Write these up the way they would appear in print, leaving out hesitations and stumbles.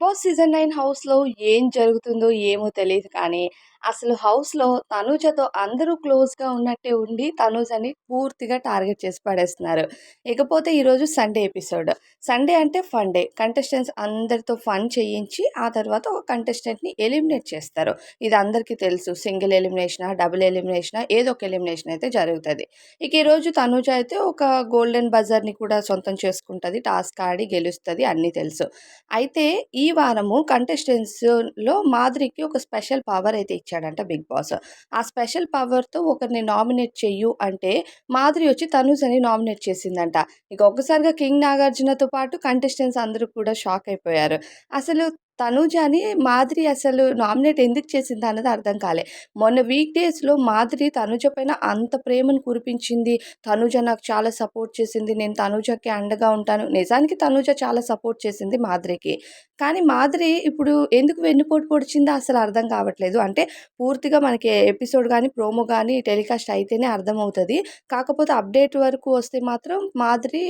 Boss season 9 హౌస్‌లో ఏం జరుగుతుందో ఏమో తెలీదు కానీ, అసలు హౌస్‌లో తనూజతో అందరూ క్లోజ్‌గా ఉన్నట్టే ఉండి, తనూజని పూర్తిగా టార్గెట్ చేసి పడేస్తున్నారు. ఇకపోతే ఈరోజు సండే ఎపిసోడ్. సండే అంటే ఫన్ డే. కంటెస్టెంట్స్ అందరితో ఫన్ చేయించి, ఆ తర్వాత ఒక కంటెస్టెంట్‌ని ఎలిమినేట్ చేస్తారు. ఇది అందరికీ తెలుసు. సింగిల్ ఎలిమినేషనా, డబుల్ ఎలిమినేషనా ఏదో ఒక ఎలిమినేషన్ అయితే జరుగుతది. ఇక ఈరోజు తనూజ అయితే ఒక గోల్డెన్ బజర్‌ని కూడా సొంతం చేసుకుంటది. టాస్క్ ఆడి గెలుస్తది అన్నీ తెలుసు. అయితే ఈ వారము కంటెస్టెంట్స్‌లో మాధురికి ఒక స్పెషల్ పవర్ అయితే ఇచ్చాడంట బిగ్ బాస్. ఆ స్పెషల్ పవర్‌తో ఒకరిని నామినేట్ చెయ్యు అంటే మాధురి వచ్చి తనూజని నామినేట్ చేసిందంట. ఇక ఒక్కసారిగా కింగ్ నాగార్జునతో పాటు కంటెస్టెంట్స్ అందరూ కూడా షాక్ అయిపోయారు. అసలు తనూజని మాధురి అసలు నామినేట్ ఎందుకు చేసిందన్నది అర్థం కాలే. మొన్న వీక్ డేస్‌లో మాధురి తనూజ పైన అంత ప్రేమను కురిపించింది. తనూజ నాకు చాలా సపోర్ట్ చేసింది. నేను తనూజకి అండగా ఉంటాను. నిజానికి తనూజ చాలా సపోర్ట్ చేసింది మాధురికి. కానీ మాధురి ఇప్పుడు ఎందుకు వెన్నుపోటు పొడిచిందో అసలు అర్థం కావట్లేదు. అంటే పూర్తిగా మనకి ఎపిసోడ్ గాని, ప్రోమో గాని టెలికాస్ట్ అయితేనే అర్థమవుతది. కాకపోతే అప్డేట్ వరకు వస్తే మాత్రం మాధురి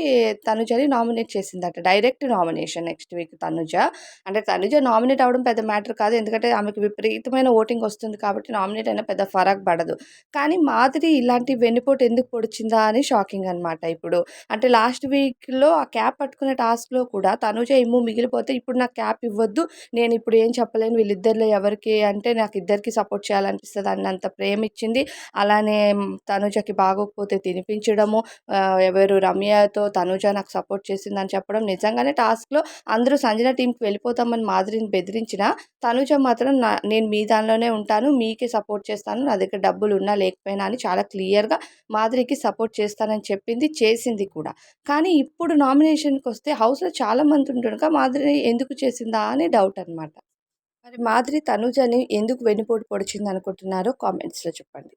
తనుజని నామినేట్ చేసిందట. Direct nomination next week Tanuja. అంటే తనుజ నామినేట్ అవ్వడం పెద్ద మ్యాటర్ కాదు. ఎందుకంటే ఆమెకి విపరీతమైన ఓటింగ్ వస్తుంది కాబట్టి నామినేట్ అయినా పెద్ద ఫరక్ పడదు. కానీ మాధురి ఇలాంటి వెన్నుపోటు ఎందుకు పొడిచిందా అని షాకింగ్ అనమాట ఇప్పుడు. అంటే లాస్ట్ వీక్‌లో ఆ క్యాప్ పట్టుకునే టాస్క్‌లో కూడా తనూజ ఏమో మిగిలిపోతే ఇప్పుడు నాకు క్యాప్ ఇవ్వద్దు. నేనిప్పుడు ఏం చెప్పలేను వీళ్ళిద్దరిలో ఎవరికి అంటే నాకిద్దరికీ సపోర్ట్ చేయాలనిపిస్తది అన్నంత ప్రేమిచ్చింది. అలానే తనూజకి బాగోకపోతే తినిపించడము, ఎవరు రమ్యతో తనూజ నాకు సపోర్ట్ చేసిందని చెప్పడం. నిజంగానే టాస్క్‌లో అందరూ సంజన టీమ్‌కి వెళ్ళిపోతామని మాధురిని బెదిరించినా, తనూజ మాత్రం నేను మీ దానిలోనే ఉంటాను. మీకే సపోర్ట్ చేస్తాను. నా దగ్గర డబ్బులున్నా లేకపోయినా అని చాలా క్లియర్‌గా మాధురికి సపోర్ట్ చేస్తానని చెప్పింది. చేసింది కూడా. కానీ ఇప్పుడు నామినేషన్‌కొస్తే హౌస్‌లో చాలా మంది ఉంటుండగా మాధురి ఎందుకు చేసిందా అని డౌట్ అనమాట. మరి మాధురి తనూజని ఎందుకు వెన్నుపోటు పొడిచిందనుకుంటున్నారో కామెంట్స్‌లో చెప్పండి.